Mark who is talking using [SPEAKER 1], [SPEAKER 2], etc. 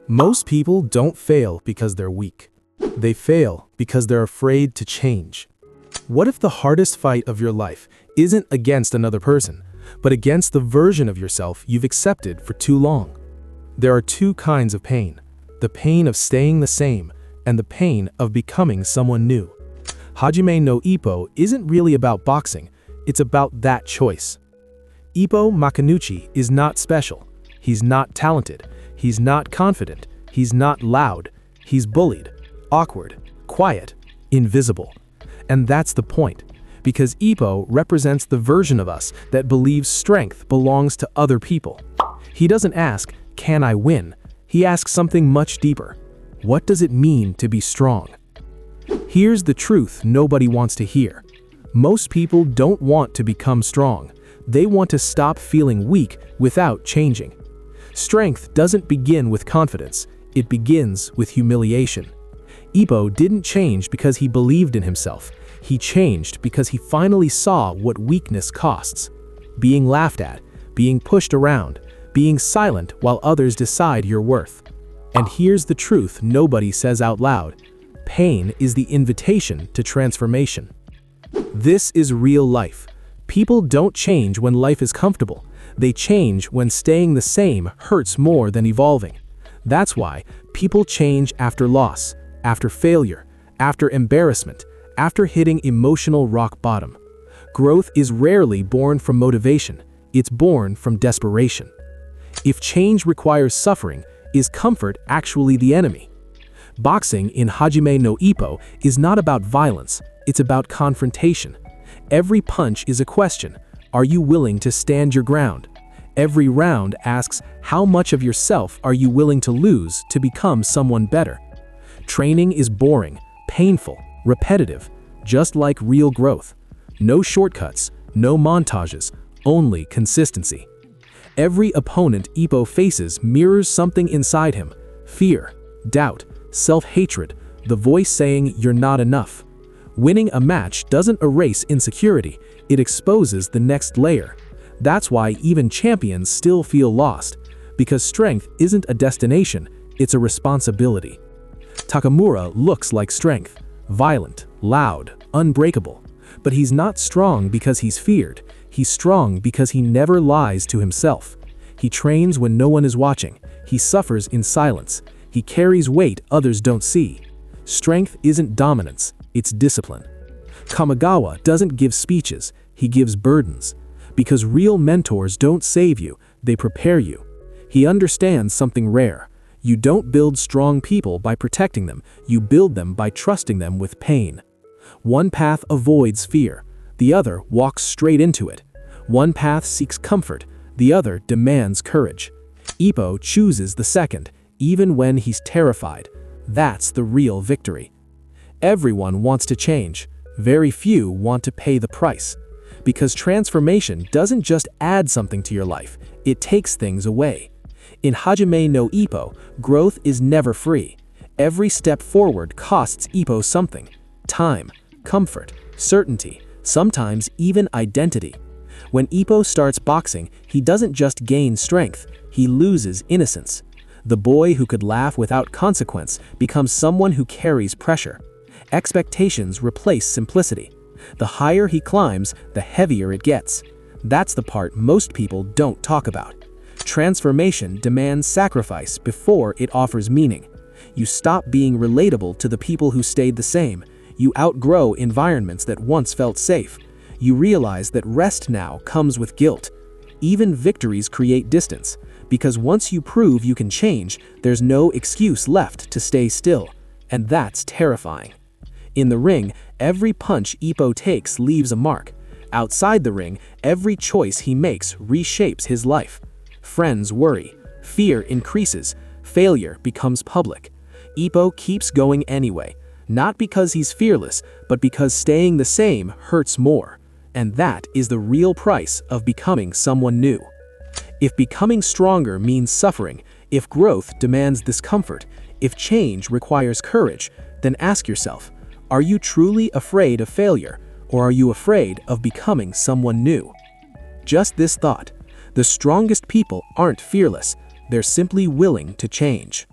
[SPEAKER 1] Most people don't fail because they're weak. They fail because they're afraid to change. What if the hardest fight of your life isn't against another person, but against the version of yourself you've accepted for too long? There are two kinds of pain: the pain of staying the same and the pain of becoming someone new. Hajime no Ippo isn't really about boxing, it's about that choice. Ippo Makinuchi is not special. He's not talented. He's not confident. He's not loud. He's bullied, awkward, quiet, invisible. And that's the point, because Ippo represents the version of us that believes strength belongs to other people. He doesn't ask, "Can I win?" He asks something much deeper. What does it mean to be strong? Here's the truth nobody wants to hear. Most people don't want to become strong. They want to stop feeling weak without changing. Strength doesn't begin with confidence. It begins with humiliation. Ippo didn't change because he believed in himself. He changed because he finally saw what weakness costs. Being laughed at, being pushed around, being silent while others decide your worth. And here's the truth nobody says out loud. Pain is the invitation to transformation. This is real life. People don't change when life is comfortable. They change when staying the same hurts more than evolving. That's why people change after loss, after failure, after embarrassment, after hitting emotional rock bottom. Growth is rarely born from motivation. It's born from desperation. If change requires suffering, is comfort actually the enemy? Boxing in Hajime no Ippo is not about violence, it's about confrontation. Every punch is a question. Are you willing to stand your ground? Every round asks, how much of yourself are you willing to lose to become someone better? Training is boring, painful, repetitive, just like real growth. No shortcuts, no montages, only consistency. Every opponent Ippo faces mirrors something inside him: fear, doubt, self-hatred, the voice saying you're not enough. Winning a match doesn't erase insecurity, it exposes the next layer. That's why even champions still feel lost, because strength isn't a destination, it's a responsibility. Takamura looks like strength, violent, loud, unbreakable. But he's not strong because he's feared, he's strong because he never lies to himself. He trains when no one is watching, he suffers in silence, he carries weight others don't see. Strength isn't dominance, it's discipline. Kamigawa doesn't give speeches, he gives burdens. Because real mentors don't save you, they prepare you. He understands something rare. You don't build strong people by protecting them, you build them by trusting them with pain. One path avoids fear, the other walks straight into it. One path seeks comfort, the other demands courage. Ippo chooses the second, even when he's terrified. That's the real victory. Everyone wants to change. Very few want to pay the price. Because transformation doesn't just add something to your life, it takes things away. In Hajime no Ippo, growth is never free. Every step forward costs Ippo something: time, comfort, certainty, sometimes even identity. When Ippo starts boxing, he doesn't just gain strength, he loses innocence. The boy who could laugh without consequence becomes someone who carries pressure. Expectations replace simplicity. The higher he climbs, the heavier it gets. That's the part most people don't talk about. Transformation demands sacrifice before it offers meaning. You stop being relatable to the people who stayed the same. You outgrow environments that once felt safe. You realize that rest now comes with guilt. Even victories create distance, because once you prove you can change, there's no excuse left to stay still. And that's terrifying. In the ring, every punch Ippo takes leaves a mark. Outside the ring, every choice he makes reshapes his life. Friends worry, fear increases, failure becomes public. Ippo keeps going anyway, not because he's fearless, but because staying the same hurts more. And that is the real price of becoming someone new. If becoming stronger means suffering, if growth demands discomfort, if change requires courage, then ask yourself, are you truly afraid of failure, or are you afraid of becoming someone new? Just this thought: the strongest people aren't fearless, they're simply willing to change.